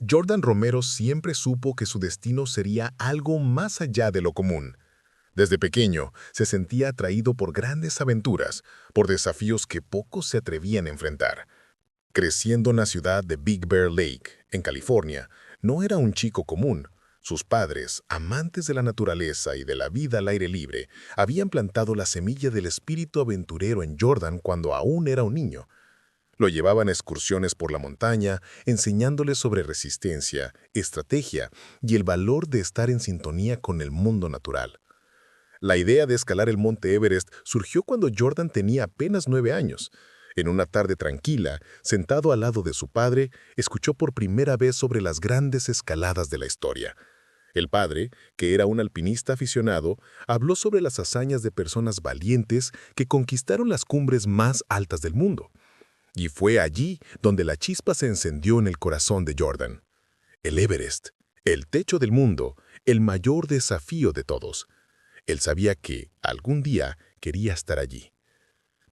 Jordan Romero siempre supo que su destino sería algo más allá de lo común. Desde pequeño se sentía atraído por grandes aventuras, por desafíos que pocos se atrevían a enfrentar. Creciendo en la ciudad de Big Bear Lake, en California, no era un chico común. Sus padres, amantes de la naturaleza y de la vida al aire libre, habían plantado la semilla del espíritu aventurero en Jordan cuando aún era un niño. Lo llevaban a excursiones por la montaña, enseñándole sobre resistencia, estrategia y el valor de estar en sintonía con el mundo natural. La idea de escalar el monte Everest surgió cuando Jordan tenía apenas 9 años. En una tarde tranquila, sentado al lado de su padre, escuchó por primera vez sobre las grandes escaladas de la historia. El padre, que era un alpinista aficionado, habló sobre las hazañas de personas valientes que conquistaron las cumbres más altas del mundo. Y fue allí donde la chispa se encendió en el corazón de Jordan. El Everest, el techo del mundo, el mayor desafío de todos. Él sabía que, algún día, quería estar allí.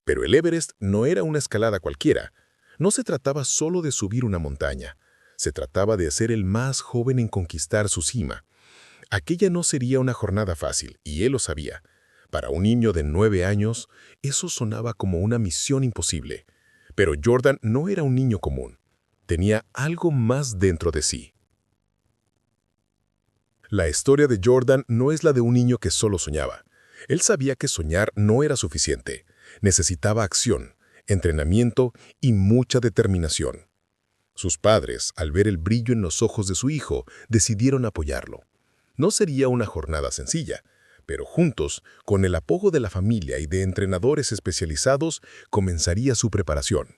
Pero el Everest no era una escalada cualquiera. No se trataba solo de subir una montaña. Se trataba de ser el más joven en conquistar su cima. Aquella no sería una jornada fácil, y él lo sabía. Para un niño de 9 años, eso sonaba como una misión imposible. Pero Jordan no era un niño común. Tenía algo más dentro de sí. La historia de Jordan no es la de un niño que solo soñaba. Él sabía que soñar no era suficiente. Necesitaba acción, entrenamiento y mucha determinación. Sus padres, al ver el brillo en los ojos de su hijo, decidieron apoyarlo. No sería una jornada sencilla, pero juntos, con el apoyo de la familia y de entrenadores especializados, comenzaría su preparación.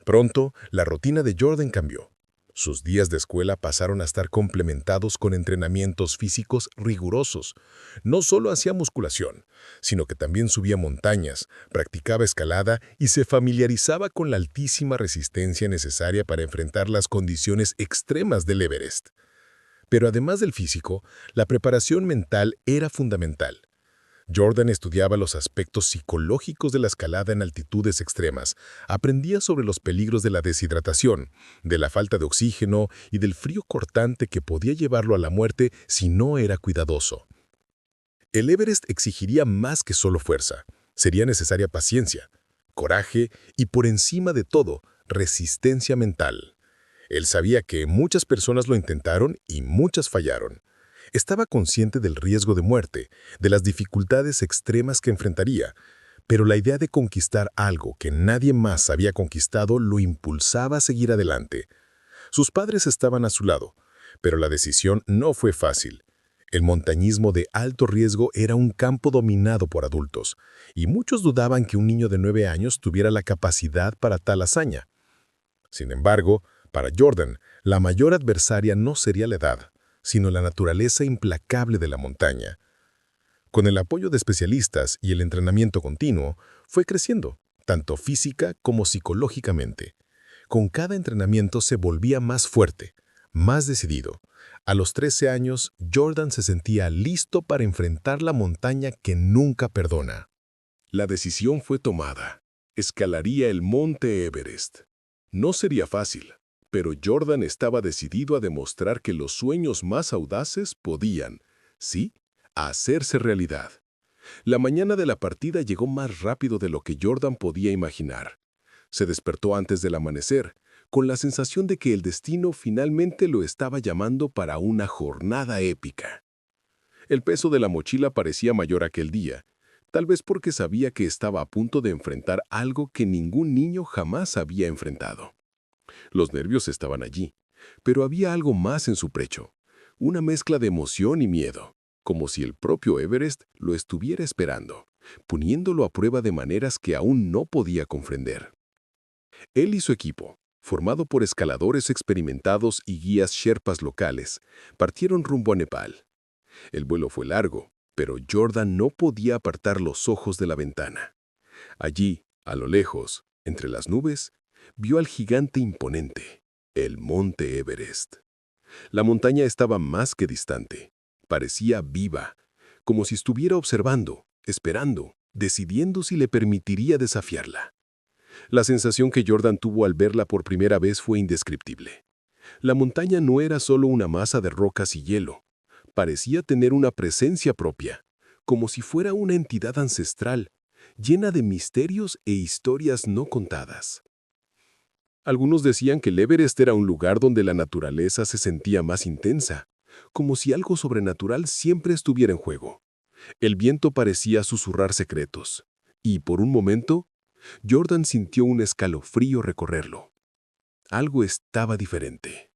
Pronto, la rutina de Jordan cambió. Sus días de escuela pasaron a estar complementados con entrenamientos físicos rigurosos. No solo hacía musculación, sino que también subía montañas, practicaba escalada y se familiarizaba con la altísima resistencia necesaria para enfrentar las condiciones extremas del Everest. Pero además del físico, la preparación mental era fundamental. Jordan estudiaba los aspectos psicológicos de la escalada en altitudes extremas, aprendía sobre los peligros de la deshidratación, de la falta de oxígeno y del frío cortante que podía llevarlo a la muerte si no era cuidadoso. El Everest exigiría más que solo fuerza. Sería necesaria paciencia, coraje y, por encima de todo, resistencia mental. Él sabía que muchas personas lo intentaron y muchas fallaron. Estaba consciente del riesgo de muerte, de las dificultades extremas que enfrentaría, pero la idea de conquistar algo que nadie más había conquistado lo impulsaba a seguir adelante. Sus padres estaban a su lado, pero la decisión no fue fácil. El montañismo de alto riesgo era un campo dominado por adultos, y muchos dudaban que un niño de 9 años tuviera la capacidad para tal hazaña. Sin embargo, para Jordan, la mayor adversaria no sería la edad, sino la naturaleza implacable de la montaña. Con el apoyo de especialistas y el entrenamiento continuo, fue creciendo, tanto física como psicológicamente. Con cada entrenamiento se volvía más fuerte, más decidido. A los 13 años, Jordan se sentía listo para enfrentar la montaña que nunca perdona. La decisión fue tomada. Escalaría el monte Everest. No sería fácil, pero Jordan estaba decidido a demostrar que los sueños más audaces podían, sí, hacerse realidad. La mañana de la partida llegó más rápido de lo que Jordan podía imaginar. Se despertó antes del amanecer, con la sensación de que el destino finalmente lo estaba llamando para una jornada épica. El peso de la mochila parecía mayor aquel día, tal vez porque sabía que estaba a punto de enfrentar algo que ningún niño jamás había enfrentado. Los nervios estaban allí, pero había algo más en su pecho, una mezcla de emoción y miedo, como si el propio Everest lo estuviera esperando, poniéndolo a prueba de maneras que aún no podía comprender. Él y su equipo, formado por escaladores experimentados y guías sherpas locales, partieron rumbo a Nepal. El vuelo fue largo, pero Jordan no podía apartar los ojos de la ventana. Allí, a lo lejos, entre las nubes, vio al gigante imponente, el monte Everest. La montaña estaba más que distante. Parecía viva, como si estuviera observando, esperando, decidiendo si le permitiría desafiarla. La sensación que Jordan tuvo al verla por primera vez fue indescriptible. La montaña no era solo una masa de rocas y hielo. Parecía tener una presencia propia, como si fuera una entidad ancestral, llena de misterios e historias no contadas. Algunos decían que el Everest era un lugar donde la naturaleza se sentía más intensa, como si algo sobrenatural siempre estuviera en juego. El viento parecía susurrar secretos, y por un momento, Jordan sintió un escalofrío recorrerlo. Algo estaba diferente.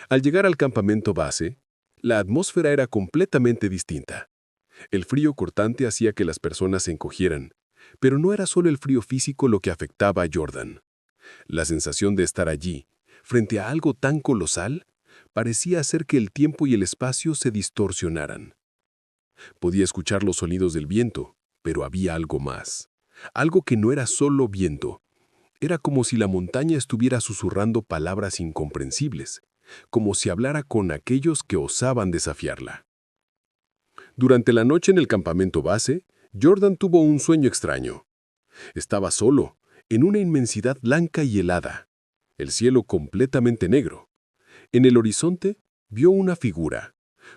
Al llegar al campamento base, la atmósfera era completamente distinta. El frío cortante hacía que las personas se encogieran, pero no era solo el frío físico lo que afectaba a Jordan. La sensación de estar allí, frente a algo tan colosal, parecía hacer que el tiempo y el espacio se distorsionaran. Podía escuchar los sonidos del viento, pero había algo más. Algo que no era solo viento. Era como si la montaña estuviera susurrando palabras incomprensibles, como si hablara con aquellos que osaban desafiarla. Durante la noche en el campamento base, Jordan tuvo un sueño extraño. Estaba solo, en una inmensidad blanca y helada, el cielo completamente negro. En el horizonte vio una figura,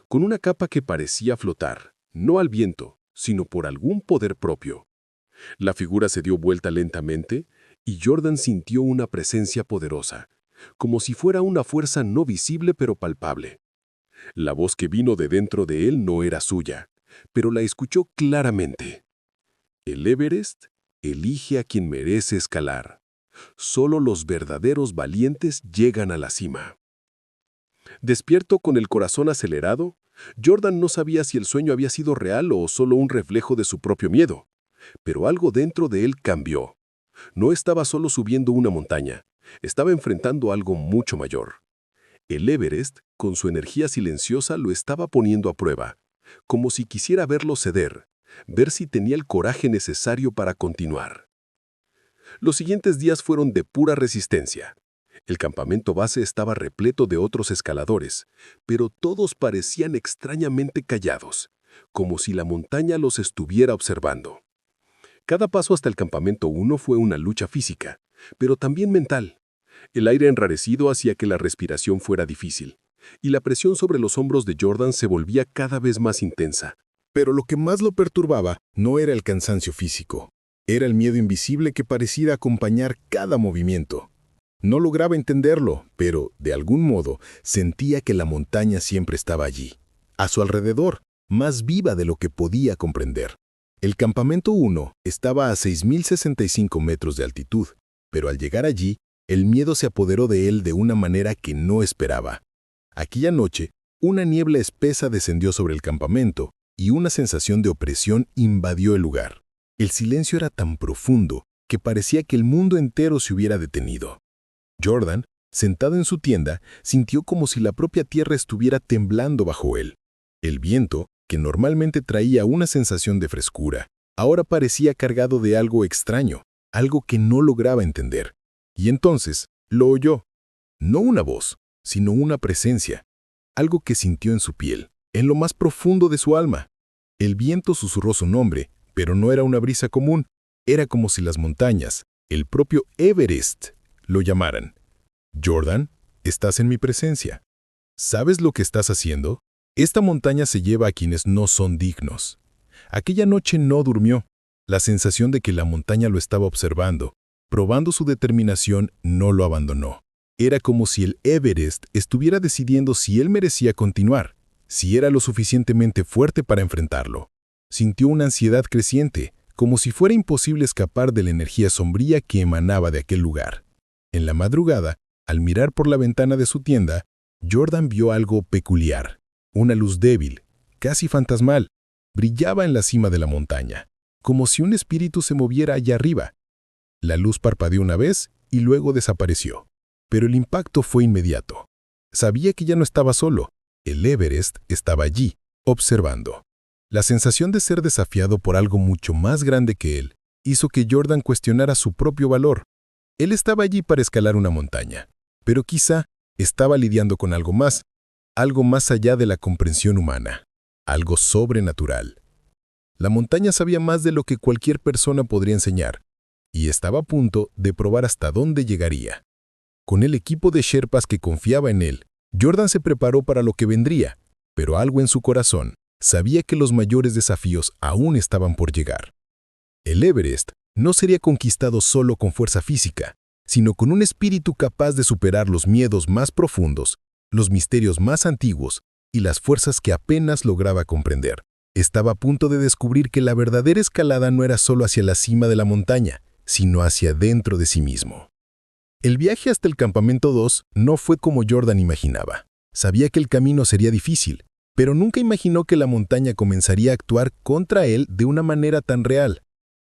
con una capa que parecía flotar, no al viento, sino por algún poder propio. La figura se dio vuelta lentamente y Jordan sintió una presencia poderosa, como si fuera una fuerza no visible pero palpable. La voz que vino de dentro de él no era suya, pero la escuchó claramente. El Everest elige a quien merece escalar. Solo los verdaderos valientes llegan a la cima. Despierto con el corazón acelerado, Jordan no sabía si el sueño había sido real o solo un reflejo de su propio miedo. Pero algo dentro de él cambió. No estaba solo subiendo una montaña, estaba enfrentando algo mucho mayor. El Everest, con su energía silenciosa, lo estaba poniendo a prueba, como si quisiera verlo ceder, ver si tenía el coraje necesario para continuar. Los siguientes días fueron de pura resistencia. El campamento base estaba repleto de otros escaladores, pero todos parecían extrañamente callados, como si la montaña los estuviera observando. Cada paso hasta el campamento 1 fue una lucha física, pero también mental. El aire enrarecido hacía que la respiración fuera difícil, y la presión sobre los hombros de Jordan se volvía cada vez más intensa. Pero lo que más lo perturbaba no era el cansancio físico. Era el miedo invisible que parecía acompañar cada movimiento. No lograba entenderlo, pero, de algún modo, sentía que la montaña siempre estaba allí, a su alrededor, más viva de lo que podía comprender. El campamento 1 estaba a 6.065 metros de altitud, pero al llegar allí, el miedo se apoderó de él de una manera que no esperaba. Aquella noche, una niebla espesa descendió sobre el campamento y una sensación de opresión invadió el lugar. El silencio era tan profundo que parecía que el mundo entero se hubiera detenido. Jordan, sentado en su tienda, sintió como si la propia tierra estuviera temblando bajo él. El viento, que normalmente traía una sensación de frescura, ahora parecía cargado de algo extraño, algo que no lograba entender. Y entonces lo oyó. No una voz, sino una presencia, algo que sintió en su piel, en lo más profundo de su alma. El viento susurró su nombre, pero no era una brisa común. Era como si las montañas, el propio Everest, lo llamaran. Jordan, estás en mi presencia. ¿Sabes lo que estás haciendo? Esta montaña se lleva a quienes no son dignos. Aquella noche no durmió. La sensación de que la montaña lo estaba observando, probando su determinación, no lo abandonó. Era como si el Everest estuviera decidiendo si él merecía continuar, si era lo suficientemente fuerte para enfrentarlo. Sintió una ansiedad creciente, como si fuera imposible escapar de la energía sombría que emanaba de aquel lugar. En la madrugada, al mirar por la ventana de su tienda, Jordan vio algo peculiar. Una luz débil, casi fantasmal, brillaba en la cima de la montaña, como si un espíritu se moviera allá arriba. La luz parpadeó una vez y luego desapareció. Pero el impacto fue inmediato. Sabía que ya no estaba solo. El Everest estaba allí, observando. La sensación de ser desafiado por algo mucho más grande que él hizo que Jordan cuestionara su propio valor. Él estaba allí para escalar una montaña, pero quizá estaba lidiando con algo más allá de la comprensión humana, algo sobrenatural. La montaña sabía más de lo que cualquier persona podría enseñar, y estaba a punto de probar hasta dónde llegaría. Con el equipo de Sherpas que confiaba en él, Jordan se preparó para lo que vendría, pero algo en su corazón sabía que los mayores desafíos aún estaban por llegar. El Everest no sería conquistado solo con fuerza física, sino con un espíritu capaz de superar los miedos más profundos, los misterios más antiguos y las fuerzas que apenas lograba comprender. Estaba a punto de descubrir que la verdadera escalada no era solo hacia la cima de la montaña, sino hacia dentro de sí mismo. El viaje hasta el campamento 2 no fue como Jordan imaginaba. Sabía que el camino sería difícil, pero nunca imaginó que la montaña comenzaría a actuar contra él de una manera tan real.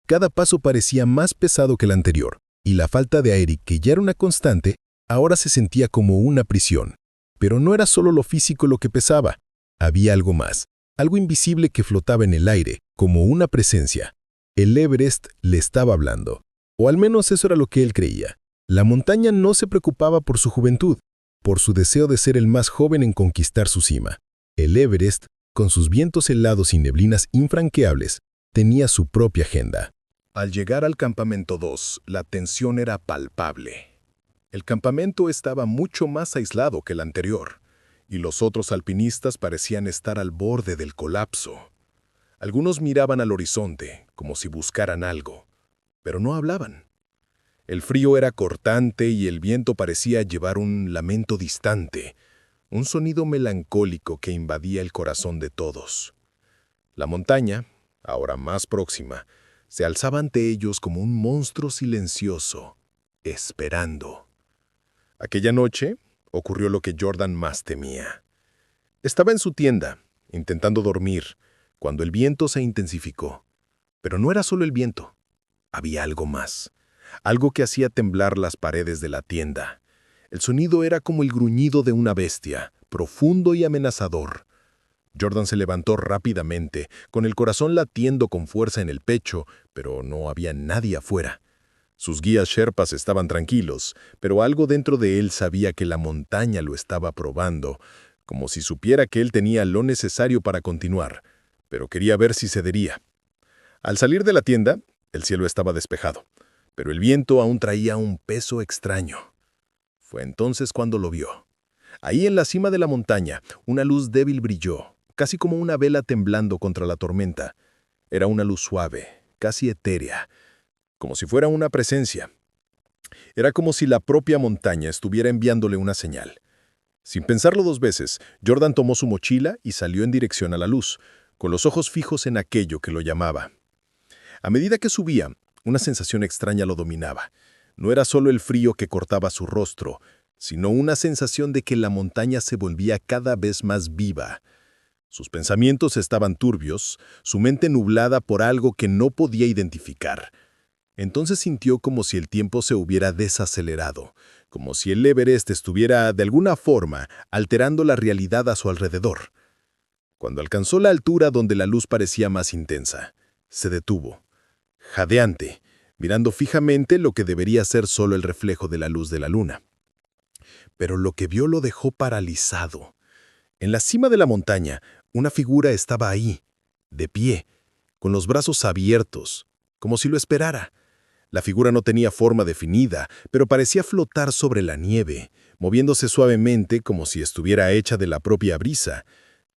Cada paso parecía más pesado que el anterior, y la falta de aire, que ya era una constante, ahora se sentía como una prisión. Pero no era solo lo físico lo que pesaba. Había algo más, algo invisible que flotaba en el aire, como una presencia. El Everest le estaba hablando, o al menos eso era lo que él creía. La montaña no se preocupaba por su juventud, por su deseo de ser el más joven en conquistar su cima. El Everest, con sus vientos helados y neblinas infranqueables, tenía su propia agenda. Al llegar al campamento 2, la tensión era palpable. El campamento estaba mucho más aislado que el anterior, y los otros alpinistas parecían estar al borde del colapso. Algunos miraban al horizonte, como si buscaran algo, pero no hablaban. El frío era cortante y el viento parecía llevar un lamento distante, un sonido melancólico que invadía el corazón de todos. La montaña, ahora más próxima, se alzaba ante ellos como un monstruo silencioso, esperando. Aquella noche ocurrió lo que Jordan más temía. Estaba en su tienda, intentando dormir, cuando el viento se intensificó. Pero no era solo el viento, había algo más, algo que hacía temblar las paredes de la tienda. El sonido era como el gruñido de una bestia, profundo y amenazador. Jordan se levantó rápidamente, con el corazón latiendo con fuerza en el pecho, pero no había nadie afuera. Sus guías sherpas estaban tranquilos, pero algo dentro de él sabía que la montaña lo estaba probando, como si supiera que él tenía lo necesario para continuar, pero quería ver si cedería. Al salir de la tienda, el cielo estaba despejado, pero el viento aún traía un peso extraño. Fue entonces cuando lo vio. Ahí en la cima de la montaña, una luz débil brilló, casi como una vela temblando contra la tormenta. Era una luz suave, casi etérea, como si fuera una presencia. Era como si la propia montaña estuviera enviándole una señal. Sin pensarlo dos veces, Jordan tomó su mochila y salió en dirección a la luz, con los ojos fijos en aquello que lo llamaba. A medida que subía, una sensación extraña lo dominaba. No era solo el frío que cortaba su rostro, sino una sensación de que la montaña se volvía cada vez más viva. Sus pensamientos estaban turbios, su mente nublada por algo que no podía identificar. Entonces sintió como si el tiempo se hubiera desacelerado, como si el Everest estuviera, de alguna forma, alterando la realidad a su alrededor. Cuando alcanzó la altura donde la luz parecía más intensa, se detuvo, jadeante, mirando fijamente lo que debería ser solo el reflejo de la luz de la luna. Pero lo que vio lo dejó paralizado. En la cima de la montaña, una figura estaba ahí, de pie, con los brazos abiertos, como si lo esperara. La figura no tenía forma definida, pero parecía flotar sobre la nieve, moviéndose suavemente como si estuviera hecha de la propia brisa.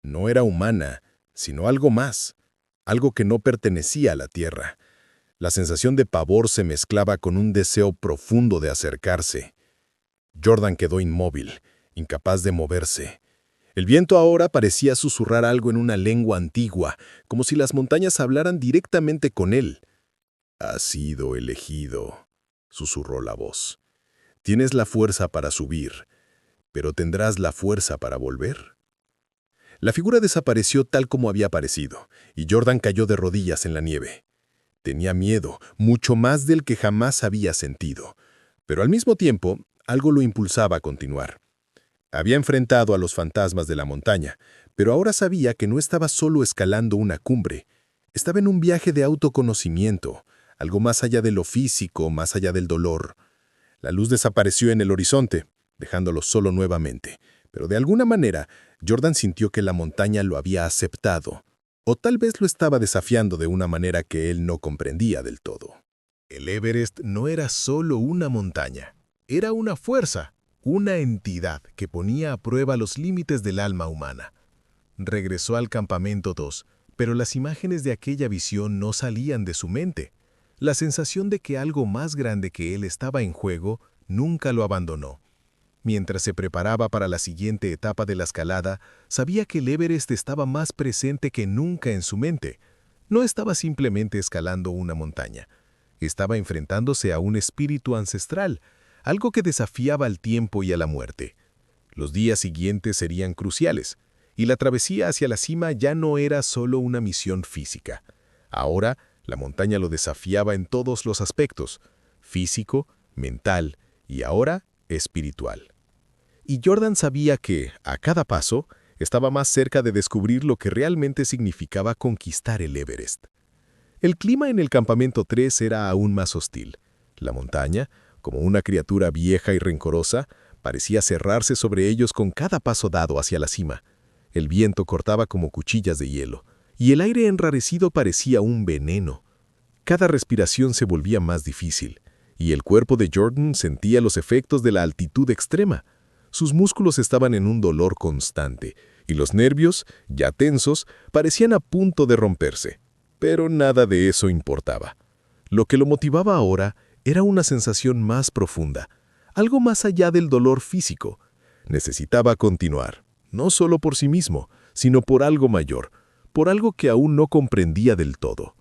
No era humana, sino algo más, algo que no pertenecía a la tierra. La sensación de pavor se mezclaba con un deseo profundo de acercarse. Jordan quedó inmóvil, incapaz de moverse. El viento ahora parecía susurrar algo en una lengua antigua, como si las montañas hablaran directamente con él. «Has sido elegido», susurró la voz. «Tienes la fuerza para subir, pero ¿tendrás la fuerza para volver?». La figura desapareció tal como había aparecido, y Jordan cayó de rodillas en la nieve. Tenía miedo, mucho más del que jamás había sentido, pero al mismo tiempo, algo lo impulsaba a continuar. Había enfrentado a los fantasmas de la montaña, pero ahora sabía que no estaba solo escalando una cumbre. Estaba en un viaje de autoconocimiento, algo más allá de lo físico, más allá del dolor. La luz desapareció en el horizonte, dejándolo solo nuevamente, pero de alguna manera, Jordan sintió que la montaña lo había aceptado, o tal vez lo estaba desafiando de una manera que él no comprendía del todo. El Everest no era solo una montaña, Era una fuerza, una entidad que ponía a prueba los límites del alma humana. Regresó al campamento 2, pero las imágenes de aquella visión no salían de su mente. La sensación de que algo más grande que él estaba en juego nunca lo abandonó. Mientras se preparaba para la siguiente etapa de la escalada, sabía que el Everest estaba más presente que nunca en su mente. No estaba simplemente escalando una montaña. Estaba enfrentándose a un espíritu ancestral, algo que desafiaba al tiempo y a la muerte. Los días siguientes serían cruciales, y la travesía hacia la cima ya no era solo una misión física. Ahora, la montaña lo desafiaba en todos los aspectos: físico, mental y ahora espiritual. Y Jordan sabía que, a cada paso, estaba más cerca de descubrir lo que realmente significaba conquistar el Everest. El clima en el campamento 3 era aún más hostil. La montaña, como una criatura vieja y rencorosa, parecía cerrarse sobre ellos con cada paso dado hacia la cima. El viento cortaba como cuchillas de hielo, y el aire enrarecido parecía un veneno. Cada respiración se volvía más difícil, y el cuerpo de Jordan sentía los efectos de la altitud extrema. Sus músculos estaban en un dolor constante, y los nervios, ya tensos, parecían a punto de romperse. Pero nada de eso importaba. Lo que lo motivaba ahora era una sensación más profunda, algo más allá del dolor físico. Necesitaba continuar, no solo por sí mismo, sino por algo mayor, por algo que aún no comprendía del todo.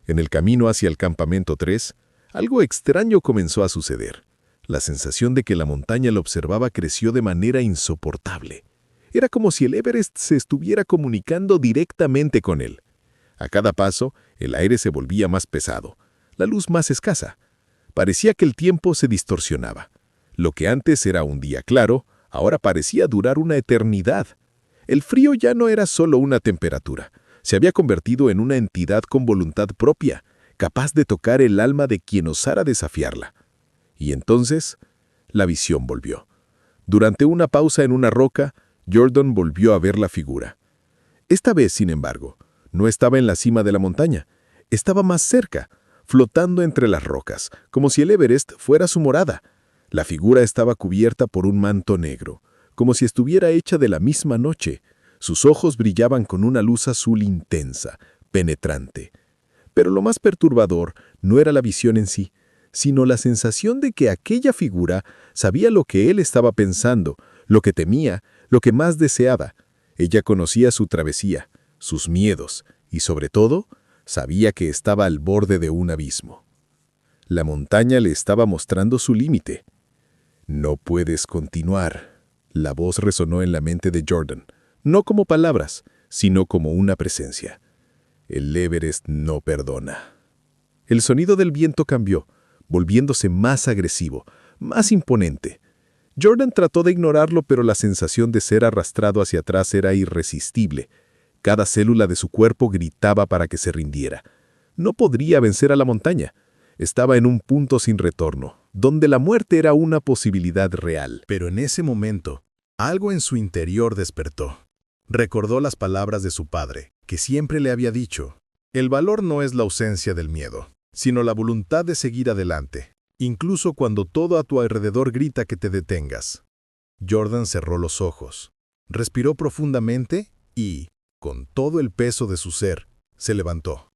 En el camino hacia el campamento 3, algo extraño comenzó a suceder. La sensación de que la montaña lo observaba creció de manera insoportable. Era como si el Everest se estuviera comunicando directamente con él. A cada paso, el aire se volvía más pesado, la luz más escasa. Parecía que el tiempo se distorsionaba. Lo que antes era un día claro, ahora parecía durar una eternidad. El frío ya no era solo una temperatura, se había convertido en una entidad con voluntad propia, capaz de tocar el alma de quien osara desafiarla. Y entonces, la visión volvió. Durante una pausa en una roca, Jordan volvió a ver la figura. Esta vez, sin embargo, no estaba en la cima de la montaña, estaba más cerca, flotando entre las rocas, como si el Everest fuera su morada. La figura estaba cubierta por un manto negro, como si estuviera hecha de la misma noche. Sus ojos brillaban con una luz azul intensa, penetrante. Pero lo más perturbador no era la visión en sí, sino la sensación de que aquella figura sabía lo que él estaba pensando, lo que temía, lo que más deseaba. Ella conocía su travesía, sus miedos, y sobre todo, sabía que estaba al borde de un abismo. La montaña le estaba mostrando su límite. «No puedes continuar», la voz resonó en la mente de Jordan, no como palabras, sino como una presencia. El Everest no perdona. El sonido del viento cambió, volviéndose más agresivo, más imponente. Jordan trató de ignorarlo, pero la sensación de ser arrastrado hacia atrás era irresistible. Cada célula de su cuerpo gritaba para que se rindiera. No podría vencer a la montaña. Estaba en un punto sin retorno, donde la muerte era una posibilidad real. Pero en ese momento, algo en su interior despertó. Recordó las palabras de su padre, que siempre le había dicho: «El valor no es la ausencia del miedo, sino la voluntad de seguir adelante, incluso cuando todo a tu alrededor grita que te detengas». Jordan cerró los ojos, respiró profundamente y, con todo el peso de su ser, se levantó.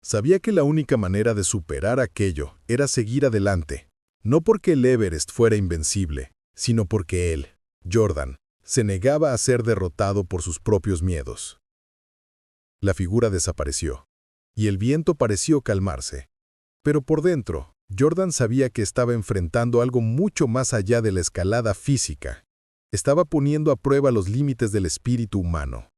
Sabía que la única manera de superar aquello era seguir adelante, no porque el Everest fuera invencible, sino porque él, Jordan, se negaba a ser derrotado por sus propios miedos. La figura desapareció, y el viento pareció calmarse. Pero por dentro, Jordan sabía que estaba enfrentando algo mucho más allá de la escalada física. Estaba poniendo a prueba los límites del espíritu humano.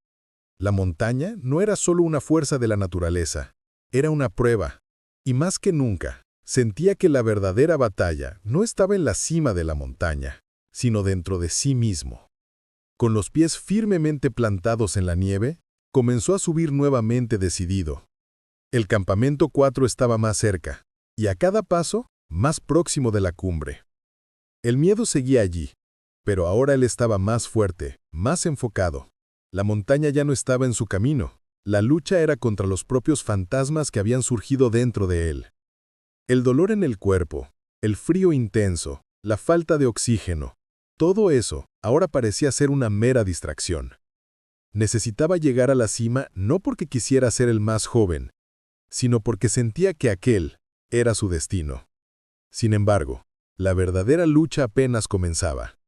La montaña no era solo una fuerza de la naturaleza, era una prueba. Y más que nunca, sentía que la verdadera batalla no estaba en la cima de la montaña, sino dentro de sí mismo. Con los pies firmemente plantados en la nieve, comenzó a subir nuevamente decidido. El campamento 4 estaba más cerca, y a cada paso, más próximo de la cumbre. El miedo seguía allí, pero ahora él estaba más fuerte, más enfocado. La montaña ya no estaba en su camino. La lucha era contra los propios fantasmas que habían surgido dentro de él. El dolor en el cuerpo, el frío intenso, la falta de oxígeno. Todo eso ahora parecía ser una mera distracción. Necesitaba llegar a la cima no porque quisiera ser el más joven, sino porque sentía que aquel era su destino. Sin embargo, la verdadera lucha apenas comenzaba.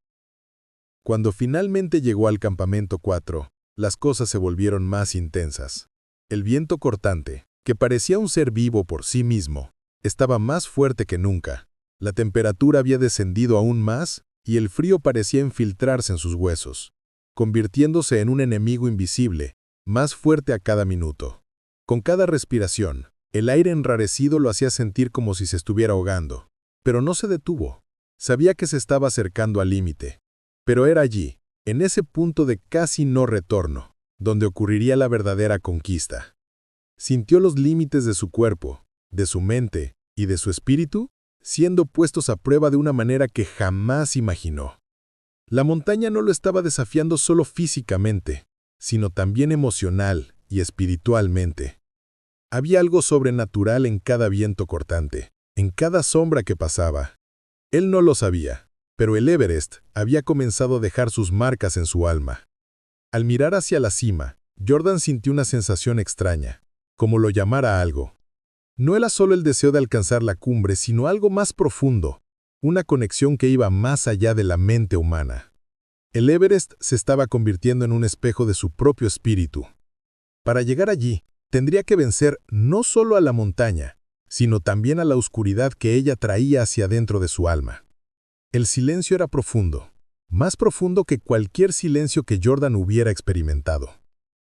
Cuando finalmente llegó al campamento 4, las cosas se volvieron más intensas. El viento cortante, que parecía un ser vivo por sí mismo, estaba más fuerte que nunca. La temperatura había descendido aún más y el frío parecía infiltrarse en sus huesos, convirtiéndose en un enemigo invisible, más fuerte a cada minuto. Con cada respiración, el aire enrarecido lo hacía sentir como si se estuviera ahogando. Pero no se detuvo. Sabía que se estaba acercando al límite. Pero era allí, en ese punto de casi no retorno, donde ocurriría la verdadera conquista. Sintió los límites de su cuerpo, de su mente y de su espíritu siendo puestos a prueba de una manera que jamás imaginó. La montaña no lo estaba desafiando solo físicamente, sino también emocional y espiritualmente. Había algo sobrenatural en cada viento cortante, en cada sombra que pasaba. Él no lo sabía, pero el Everest había comenzado a dejar sus marcas en su alma. Al mirar hacia la cima, Jordan sintió una sensación extraña, como lo llamara algo. No era solo el deseo de alcanzar la cumbre, sino algo más profundo, una conexión que iba más allá de la mente humana. El Everest se estaba convirtiendo en un espejo de su propio espíritu. Para llegar allí, tendría que vencer no solo a la montaña, sino también a la oscuridad que ella traía hacia dentro de su alma. El silencio era profundo, más profundo que cualquier silencio que Jordan hubiera experimentado.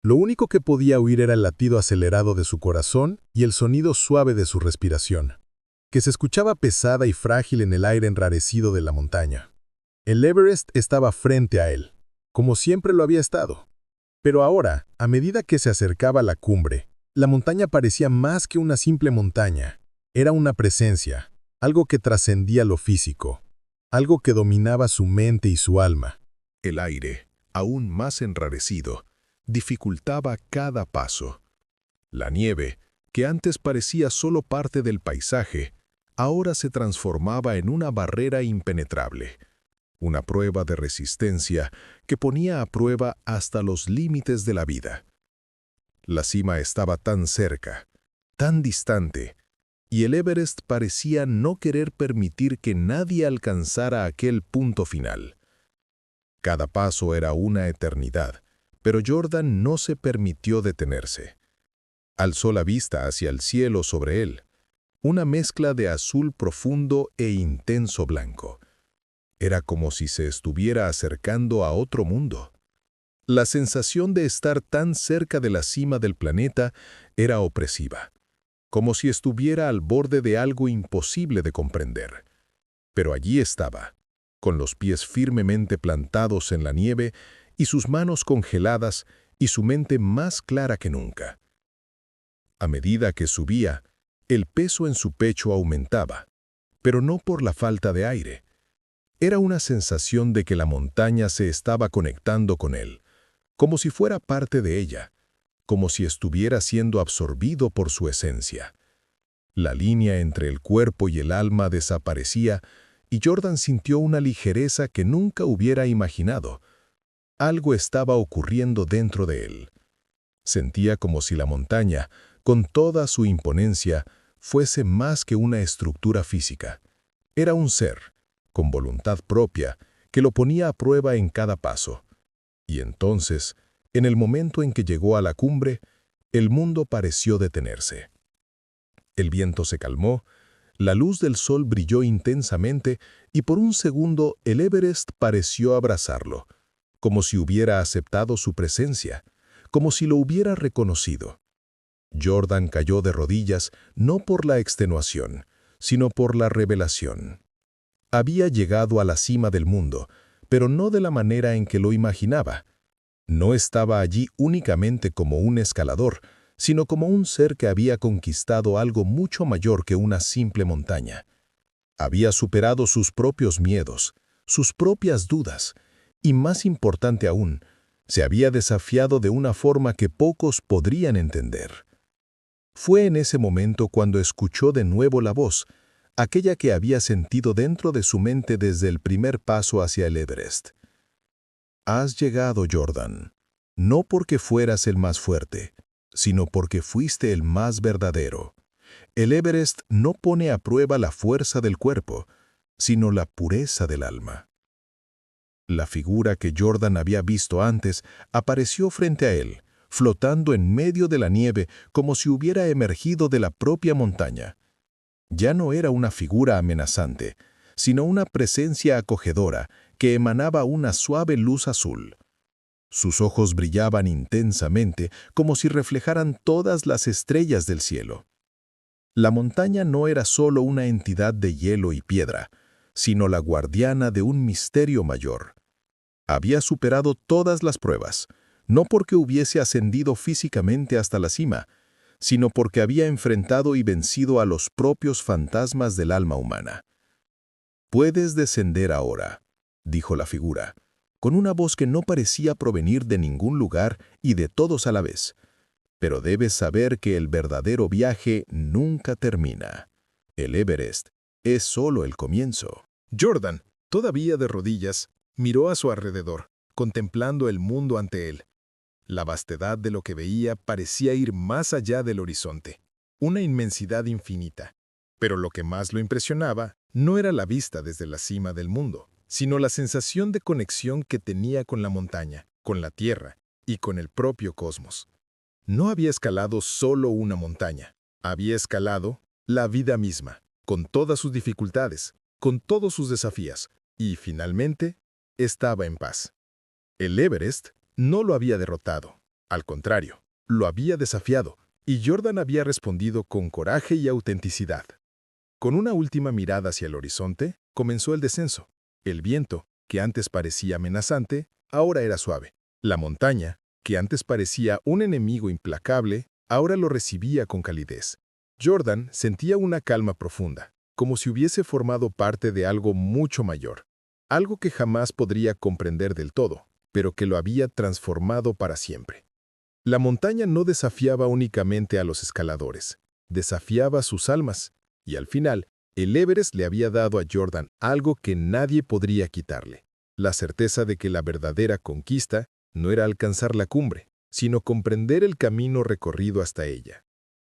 Lo único que podía oír era el latido acelerado de su corazón y el sonido suave de su respiración, que se escuchaba pesada y frágil en el aire enrarecido de la montaña. El Everest estaba frente a él, como siempre lo había estado. Pero ahora, a medida que se acercaba a la cumbre, la montaña parecía más que una simple montaña. Era una presencia, algo que trascendía lo físico, algo que dominaba su mente y su alma. El aire, aún más enrarecido, dificultaba cada paso. La nieve, que antes parecía solo parte del paisaje, ahora se transformaba en una barrera impenetrable, una prueba de resistencia que ponía a prueba hasta los límites de la vida. La cima estaba tan cerca, tan distante, y el Everest parecía no querer permitir que nadie alcanzara aquel punto final. Cada paso era una eternidad, pero Jordan no se permitió detenerse. Alzó la vista hacia el cielo sobre él, una mezcla de azul profundo e intenso blanco. Era como si se estuviera acercando a otro mundo. La sensación de estar tan cerca de la cima del planeta era opresiva, como si estuviera al borde de algo imposible de comprender. Pero allí estaba, con los pies firmemente plantados en la nieve y sus manos congeladas y su mente más clara que nunca. A medida que subía, el peso en su pecho aumentaba, pero no por la falta de aire. Era una sensación de que la montaña se estaba conectando con él, como si fuera parte de ella, como si estuviera siendo absorbido por su esencia. La línea entre el cuerpo y el alma desaparecía y Jordan sintió una ligereza que nunca hubiera imaginado. Algo estaba ocurriendo dentro de él. Sentía como si la montaña, con toda su imponencia, fuese más que una estructura física. Era un ser, con voluntad propia, que lo ponía a prueba en cada paso. Y entonces, en el momento en que llegó a la cumbre, el mundo pareció detenerse. El viento se calmó, la luz del sol brilló intensamente y por un segundo el Everest pareció abrazarlo, como si hubiera aceptado su presencia, como si lo hubiera reconocido. Jordan cayó de rodillas no por la extenuación, sino por la revelación. Había llegado a la cima del mundo, pero no de la manera en que lo imaginaba. No estaba allí únicamente como un escalador, sino como un ser que había conquistado algo mucho mayor que una simple montaña. Había superado sus propios miedos, sus propias dudas, y más importante aún, se había desafiado de una forma que pocos podrían entender. Fue en ese momento cuando escuchó de nuevo la voz, aquella que había sentido dentro de su mente desde el primer paso hacia el Everest. Has llegado, Jordan, no porque fueras el más fuerte, sino porque fuiste el más verdadero. El Everest no pone a prueba la fuerza del cuerpo, sino la pureza del alma. La figura que Jordan había visto antes apareció frente a él, flotando en medio de la nieve como si hubiera emergido de la propia montaña. Ya no era una figura amenazante, sino una presencia acogedora que emanaba una suave luz azul. Sus ojos brillaban intensamente como si reflejaran todas las estrellas del cielo. La montaña no era solo una entidad de hielo y piedra, sino la guardiana de un misterio mayor. Había superado todas las pruebas, no porque hubiese ascendido físicamente hasta la cima, sino porque había enfrentado y vencido a los propios fantasmas del alma humana. «Puedes descender ahora», dijo la figura, con una voz que no parecía provenir de ningún lugar y de todos a la vez. «Pero debes saber que el verdadero viaje nunca termina. El Everest es solo el comienzo». Jordan, todavía de rodillas, miró a su alrededor, contemplando el mundo ante él. La vastedad de lo que veía parecía ir más allá del horizonte, una inmensidad infinita. Pero lo que más lo impresionaba no era la vista desde la cima del mundo, sino la sensación de conexión que tenía con la montaña, con la tierra y con el propio cosmos. No había escalado solo una montaña, había escalado la vida misma, con todas sus dificultades, con todos sus desafíos, y finalmente estaba en paz. El Everest no lo había derrotado, al contrario, lo había desafiado, y Jordan había respondido con coraje y autenticidad. Con una última mirada hacia el horizonte, comenzó el descenso. El viento, que antes parecía amenazante, ahora era suave. La montaña, que antes parecía un enemigo implacable, ahora lo recibía con calidez. Jordan sentía una calma profunda, como si hubiese formado parte de algo mucho mayor, algo que jamás podría comprender del todo, pero que lo había transformado para siempre. La montaña no desafiaba únicamente a los escaladores, desafiaba sus almas, y al final, el Everest le había dado a Jordan algo que nadie podría quitarle, la certeza de que la verdadera conquista no era alcanzar la cumbre, sino comprender el camino recorrido hasta ella.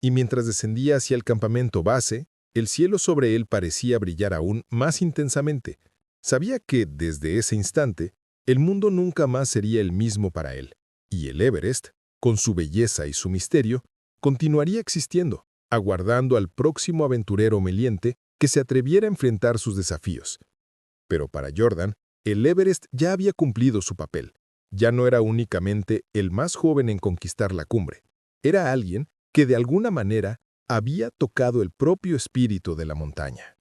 Y mientras descendía hacia el campamento base, el cielo sobre él parecía brillar aún más intensamente. Sabía que, desde ese instante, el mundo nunca más sería el mismo para él, y el Everest, con su belleza y su misterio, continuaría existiendo, aguardando al próximo aventurero meliente que se atreviera a enfrentar sus desafíos. Pero para Jordan, el Everest ya había cumplido su papel. Ya no era únicamente el más joven en conquistar la cumbre. Era alguien que de alguna manera había tocado el propio espíritu de la montaña.